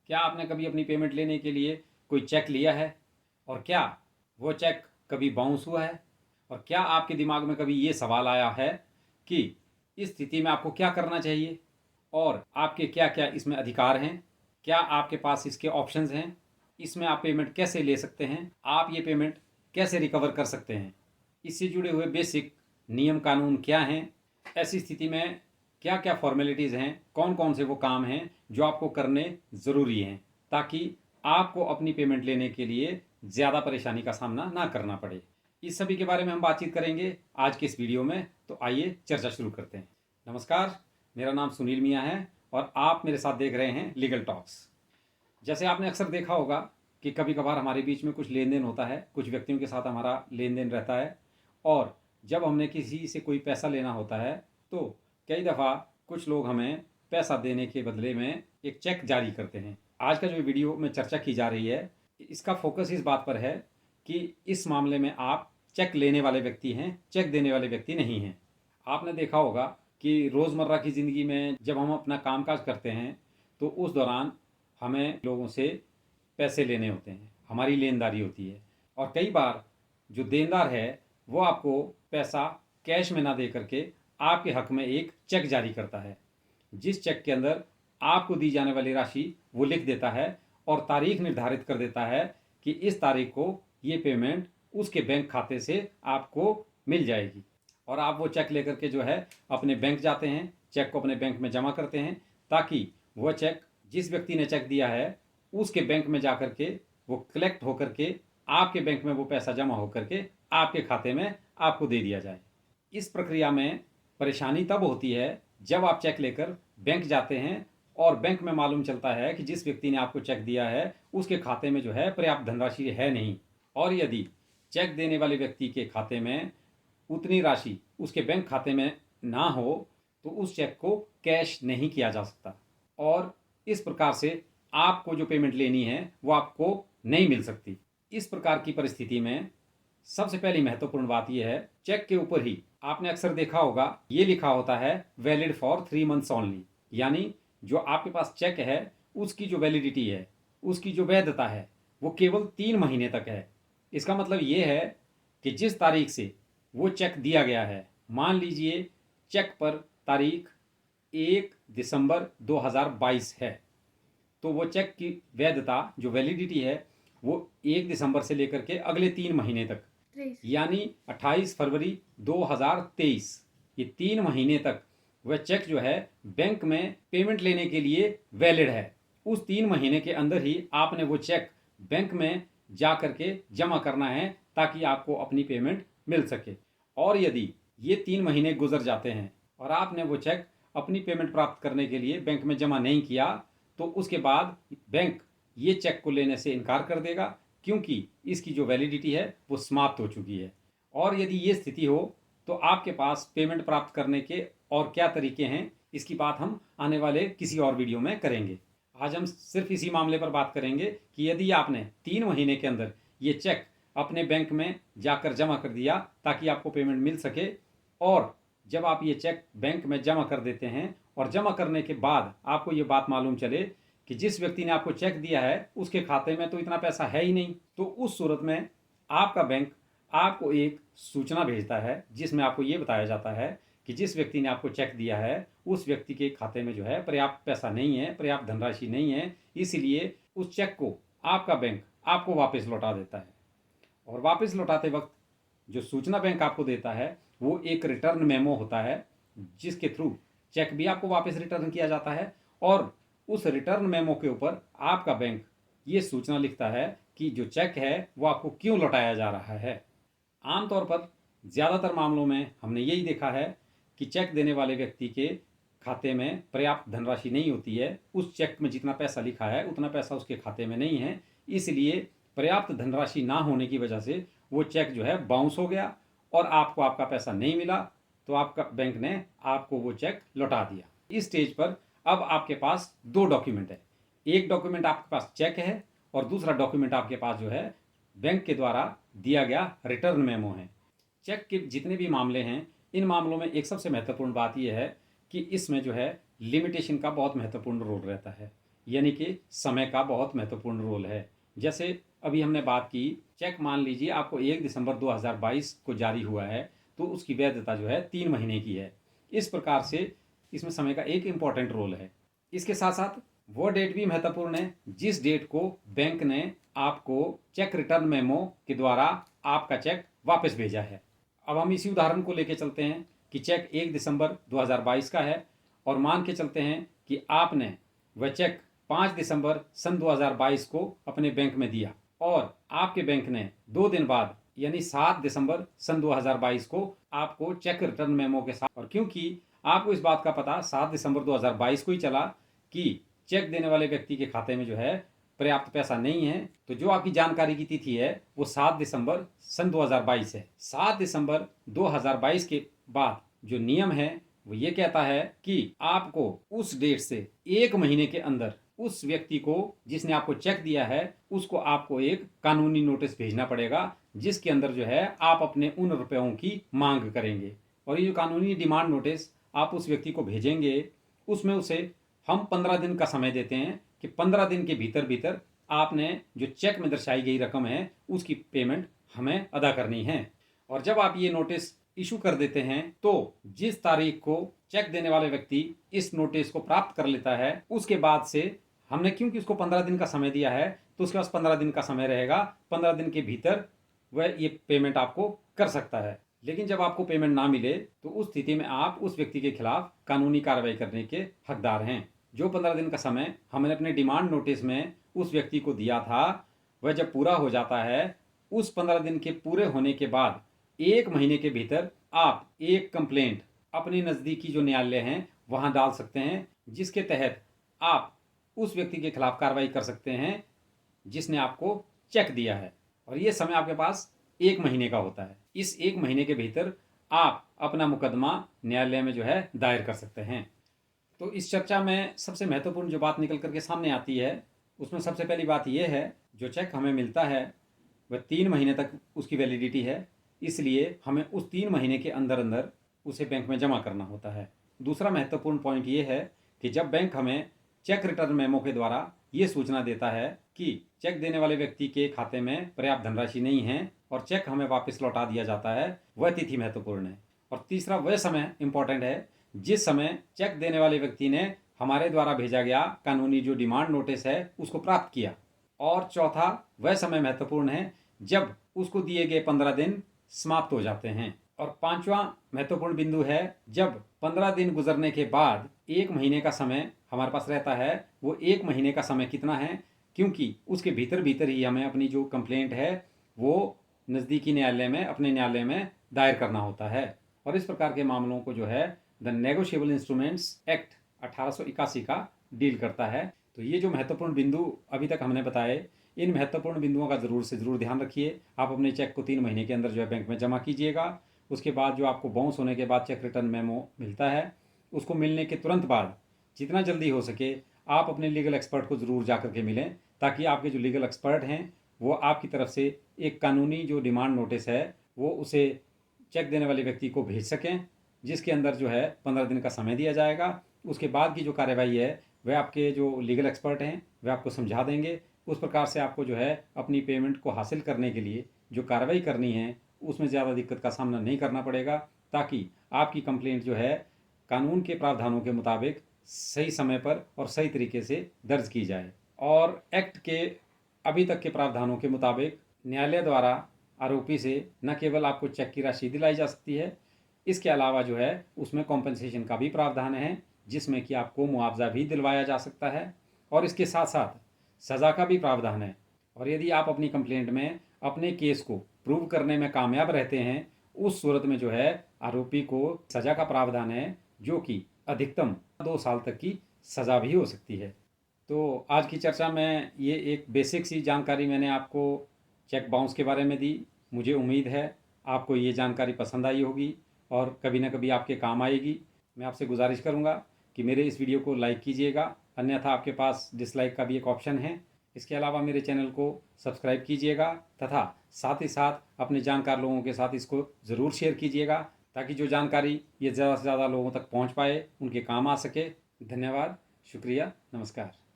क्या आपने कभी अपनी पेमेंट लेने के लिए कोई चेक लिया है? और क्या वो चेक कभी बाउंस हुआ है? और क्या आपके दिमाग में कभी ये सवाल आया है कि इस स्थिति में आपको क्या करना चाहिए और आपके क्या-क्या इसमें अधिकार हैं? क्या आपके पास इसके ऑप्शंस हैं? इसमें आप पेमेंट कैसे ले सकते हैं? आप ये पेमेंट कैसे रिकवर कर सकते हैं? इससे जुड़े हुए बेसिक नियम कानून क्या हैं? ऐसी स्थिति में क्या क्या फॉर्मेलिटीज़ हैं, कौन कौन से वो काम हैं जो आपको करने ज़रूरी हैं, ताकि आपको अपनी पेमेंट लेने के लिए ज़्यादा परेशानी का सामना ना करना पड़े। इस सभी के बारे में हम बातचीत करेंगे आज के इस वीडियो में। तो आइए चर्चा शुरू करते हैं। नमस्कार, मेरा नाम सुनील मियाँ है और आप मेरे साथ देख रहे हैं लीगल टॉक्स। जैसे आपने अक्सर देखा होगा कि कभी कभार हमारे बीच में कुछ लेन देन होता है, कुछ व्यक्तियों के साथ हमारा लेन देन रहता है, और जब हमने किसी से कोई पैसा लेना होता है तो कई दफ़ा कुछ लोग हमें पैसा देने के बदले में एक चेक जारी करते हैं। आज का जो वीडियो में चर्चा की जा रही है, इसका फोकस इस बात पर है कि इस मामले में आप चेक लेने वाले व्यक्ति हैं, चेक देने वाले व्यक्ति नहीं हैं। आपने देखा होगा कि रोज़मर्रा की ज़िंदगी में जब हम अपना कामकाज करते हैं तो उस दौरान हमें लोगों से पैसे लेने होते हैं, हमारी लेनदारी होती है, और कई बार जो देनदार है वो आपको पैसा कैश में ना दे करके आपके हक में एक चेक जारी करता है, जिस चेक के अंदर आपको दी जाने वाली राशि वो लिख देता है और तारीख निर्धारित कर देता है कि इस तारीख को ये पेमेंट उसके बैंक खाते से आपको मिल जाएगी। और आप वो चेक लेकर के जो है अपने बैंक जाते हैं, चेक को अपने बैंक में जमा करते हैं, ताकि वह चेक जिस व्यक्ति ने चेक दिया है उसके बैंक में जा कर के वो कलेक्ट होकर के आपके बैंक में वो पैसा जमा होकर के आपके खाते में आपको दे दिया जाए। इस प्रक्रिया में परेशानी तब होती है जब आप चेक लेकर बैंक जाते हैं और बैंक में मालूम चलता है कि जिस व्यक्ति ने आपको चेक दिया है उसके खाते में जो है पर्याप्त धनराशि है नहीं, और यदि चेक देने वाले व्यक्ति के खाते में उतनी राशि उसके बैंक खाते में ना हो तो उस चेक को कैश नहीं किया जा सकता, और इस प्रकार से आपको जो पेमेंट लेनी है वो आपको नहीं मिल सकती। इस प्रकार की परिस्थिति में सबसे पहली महत्वपूर्ण बात यह है, चेक के ऊपर ही आपने अक्सर देखा होगा ये लिखा होता है वैलिड फॉर 3 मंथ्स ओनली, यानी जो आपके पास चेक है उसकी जो वैलिडिटी है, उसकी जो वैधता है वो केवल 3 महीने तक है। इसका मतलब ये है कि जिस तारीख से वो चेक दिया गया है, मान लीजिए चेक पर तारीख 1 दिसंबर 2022 है, तो वो चेक की वैधता जो वैलिडिटी है वो 1 दिसंबर से लेकर के अगले 3 महीने तक, यानी 28 फरवरी 2023, ये 3 महीने तक वह चेक जो है बैंक में पेमेंट लेने के लिए वैलिड है। उस 3 महीने के अंदर ही आपने वो चेक बैंक में जा करके जमा करना है ताकि आपको अपनी पेमेंट मिल सके। और यदि ये 3 महीने गुजर जाते हैं और आपने वो चेक अपनी पेमेंट प्राप्त करने के लिए बैंक में जमा नहीं किया, तो उसके बाद बैंक ये चेक को लेने से इनकार कर देगा, क्योंकि इसकी जो वैलिडिटी है वो समाप्त हो चुकी है। और यदि ये स्थिति हो तो आपके पास पेमेंट प्राप्त करने के और क्या तरीके हैं, इसकी बात हम आने वाले किसी और वीडियो में करेंगे। आज हम सिर्फ इसी मामले पर बात करेंगे कि यदि आपने 3 महीने के अंदर ये चेक अपने बैंक में जाकर जमा कर दिया ताकि आपको पेमेंट मिल सके, और जब आप ये चेक बैंक में जमा कर देते हैं और जमा करने के बाद आपको ये बात मालूम चले कि जिस व्यक्ति ने आपको चेक दिया है उसके खाते में तो इतना पैसा है ही नहीं, तो उस सूरत में आपका बैंक आपको एक सूचना भेजता है जिसमें आपको ये बताया जाता है कि जिस व्यक्ति ने आपको चेक दिया है उस व्यक्ति के खाते में जो है पर्याप्त पैसा नहीं है, पर्याप्त धनराशि नहीं है, इसलिए उस चेक को आपका बैंक आपको वापस लौटा देता है। और वापस लौटाते वक्त जो सूचना बैंक आपको देता है वो एक रिटर्न मेमो होता है, जिसके थ्रू चेक भी आपको वापस रिटर्न किया जाता है, और उस रिटर्न मेमो के ऊपर आपका बैंक ये सूचना लिखता है कि जो चेक है वो आपको क्यों लौटाया जा रहा है। आमतौर पर ज़्यादातर मामलों में हमने यही देखा है कि चेक देने वाले व्यक्ति के खाते में पर्याप्त धनराशि नहीं होती है, उस चेक में जितना पैसा लिखा है उतना पैसा उसके खाते में नहीं है, इसलिए पर्याप्त धनराशि ना होने की वजह से वो चेक जो है बाउंस हो गया और आपको आपका पैसा नहीं मिला, तो आपका बैंक ने आपको वो चेक लौटा दिया। इस स्टेज पर अब आपके पास 2 डॉक्यूमेंट है, एक डॉक्यूमेंट आपके पास चेक है और दूसरा डॉक्यूमेंट आपके पास जो है बैंक के द्वारा दिया गया रिटर्न मेमो है। चेक के जितने भी मामले हैं, इन मामलों में एक सबसे महत्वपूर्ण बात यह है कि इसमें जो है लिमिटेशन का बहुत महत्वपूर्ण रोल रहता है, यानी कि समय का बहुत महत्वपूर्ण रोल है। जैसे अभी हमने बात की, चेक मान लीजिए आपको 1 दिसंबर 2022 को जारी हुआ है, तो उसकी वैधता जो है 3 महीने की है। इस प्रकार से इसमें समय का एक इम्पॉर्टेंट रोल है। इसके साथ साथ वो डेट भी महत्वपूर्ण है जिस डेट को बैंक ने आपको चेक रिटर्न मेमो के द्वारा आपका चेक वापस भेजा है। अब हम इसी उदाहरण को लेके चलते हैं कि चेक 1 दिसंबर 2022 का है और मान के चलते हैं कि आपने वह चेक 5 दिसंबर सन 2022 को अपने बैंक में दिया और आपके बैंक ने 2 दिन बाद यानी 7 दिसंबर सन 2022 को आपको चेक रिटर्न मेमो के साथ, और क्योंकि आपको इस बात का पता 7 दिसंबर 2022 को ही चला कि चेक देने वाले व्यक्ति के खाते में जो है पर्याप्त पैसा नहीं है, तो जो आपकी जानकारी की तिथि है वो 7 दिसंबर सन 2022 है। 7 दिसंबर 2022 के बाद जो नियम है वो ये कहता है कि आपको उस डेट से 1 महीने के अंदर उस व्यक्ति को जिसने आपको चेक दिया है उसको आपको एक कानूनी नोटिस भेजना पड़ेगा, जिसके अंदर जो है आप अपने उन रुपयों की मांग करेंगे। और ये जो कानूनी डिमांड नोटिस आप उस व्यक्ति को भेजेंगे, उसमें उसे हम 15 दिन का समय देते हैं कि 15 दिन के भीतर भीतर आपने जो चेक में दर्शाई गई रकम है उसकी पेमेंट हमें अदा करनी है। और जब आप ये नोटिस इशू कर देते हैं तो जिस तारीख को चेक देने वाले व्यक्ति इस नोटिस को प्राप्त कर लेता है उसके बाद से हमने क्योंकि उसको 15 दिन का समय दिया है तो उसके पास 15 दिन का समय रहेगा। 15 दिन के भीतर वह ये पेमेंट आपको कर सकता है। लेकिन जब आपको पेमेंट ना मिले तो उस स्थिति में आप उस व्यक्ति के खिलाफ कानूनी कार्रवाई करने के हकदार हैं। जो 15 दिन का समय हमने अपने डिमांड नोटिस में उस व्यक्ति को दिया था वह जब पूरा हो जाता है, उस 15 दिन के पूरे होने के बाद 1 महीने के भीतर आप एक कंप्लेंट अपने नज़दीकी जो न्यायालय हैं वहां डाल सकते हैं, जिसके तहत आप उस व्यक्ति के खिलाफ कार्रवाई कर सकते हैं जिसने आपको चेक दिया है। और ये समय आपके पास 1 महीने का होता है। इस 1 महीने के भीतर आप अपना मुकदमा न्यायालय में जो है दायर कर सकते हैं। तो इस चर्चा में सबसे महत्वपूर्ण जो बात निकल करके सामने आती है उसमें सबसे पहली बात यह है, जो चेक हमें मिलता है वह 3 महीने तक उसकी वैलिडिटी है, इसलिए हमें उस 3 महीने के अंदर अंदर उसे बैंक में जमा करना होता है। दूसरा महत्वपूर्ण पॉइंट ये है कि जब बैंक हमें चेक रिटर्न मेमो के द्वारा ये सूचना देता है कि चेक देने वाले व्यक्ति के खाते में पर्याप्त धनराशि नहीं है और चेक हमें वापस लौटा दिया जाता है, वह तिथि महत्वपूर्ण है। और तीसरा वह समय इंपॉर्टेंट है जिस समय चेक देने वाले व्यक्ति ने हमारे द्वारा भेजा गया कानूनी जो डिमांड नोटिस है उसको प्राप्त किया। और चौथा वह समय महत्वपूर्ण है जब उसको दिए गए 15 दिन समाप्त हो जाते हैं। और पांचवा महत्वपूर्ण बिंदु है जब 15 दिन गुजरने के बाद 1 महीने का समय हमारे पास रहता है। वो 1 महीने का समय कितना है, क्योंकि उसके भीतर भीतर ही हमें अपनी जो कंप्लेंट है वो नज़दीकी न्यायालय में अपने न्यायालय में दायर करना होता है। और इस प्रकार के मामलों को जो है द नेगोशिएबल इंस्ट्रूमेंट्स एक्ट 1881 का डील करता है। तो ये जो महत्वपूर्ण बिंदु अभी तक हमने बताए, इन महत्वपूर्ण बिंदुओं का ज़रूर से ज़रूर ध्यान रखिए। आप अपने चेक को 3 महीने के अंदर जो है बैंक में जमा कीजिएगा। उसके बाद जो आपको बाउंस होने के बाद चेक रिटर्न मेमो मिलता है, उसको मिलने के तुरंत बाद जितना जल्दी हो सके आप अपने लीगल एक्सपर्ट को ज़रूर जा करके मिलें, ताकि आपके जो लीगल एक्सपर्ट हैं वो आपकी तरफ से एक कानूनी जो डिमांड नोटिस है वो उसे चेक देने वाले व्यक्ति को भेज सकें, जिसके अंदर जो है 15 दिन का समय दिया जाएगा। उसके बाद की जो कार्यवाही है वह आपके जो लीगल एक्सपर्ट हैं वह आपको समझा देंगे। उस प्रकार से आपको जो है अपनी पेमेंट को हासिल करने के लिए जो कार्रवाई करनी है उसमें ज़्यादा दिक्कत का सामना नहीं करना पड़ेगा, ताकि आपकी कंप्लेंट जो है कानून के प्रावधानों के मुताबिक सही समय पर और सही तरीके से दर्ज की जाए। और एक्ट के अभी तक के प्रावधानों के मुताबिक न्यायालय द्वारा आरोपी से न केवल आपको चेक की राशि दिलाई जा सकती है, इसके अलावा जो है उसमें कॉम्पनसेशन का भी प्रावधान है, जिसमें कि आपको मुआवजा भी दिलवाया जा सकता है। और इसके साथ साथ सज़ा का भी प्रावधान है। और यदि आप अपनी कंप्लेंट में अपने केस को प्रूव करने में कामयाब रहते हैं, उस सूरत में जो है आरोपी को सज़ा का प्रावधान है, जो कि अधिकतम 2 साल तक की सज़ा भी हो सकती है। तो आज की चर्चा में ये एक बेसिक सी जानकारी मैंने आपको चेक बाउंस के बारे में दी। मुझे उम्मीद है आपको ये जानकारी पसंद आई होगी और कभी ना कभी आपके काम आएगी। मैं आपसे गुजारिश करूँगा कि मेरे इस वीडियो को लाइक कीजिएगा, अन्यथा आपके पास डिसलाइक का भी एक ऑप्शन है। इसके अलावा मेरे चैनल को सब्सक्राइब कीजिएगा तथा साथ ही साथ अपने जानकार लोगों के साथ इसको ज़रूर शेयर कीजिएगा, ताकि जो जानकारी ये ज़्यादा से ज़्यादा लोगों तक पहुंच पाए, उनके काम आ सके। धन्यवाद, शुक्रिया, नमस्कार।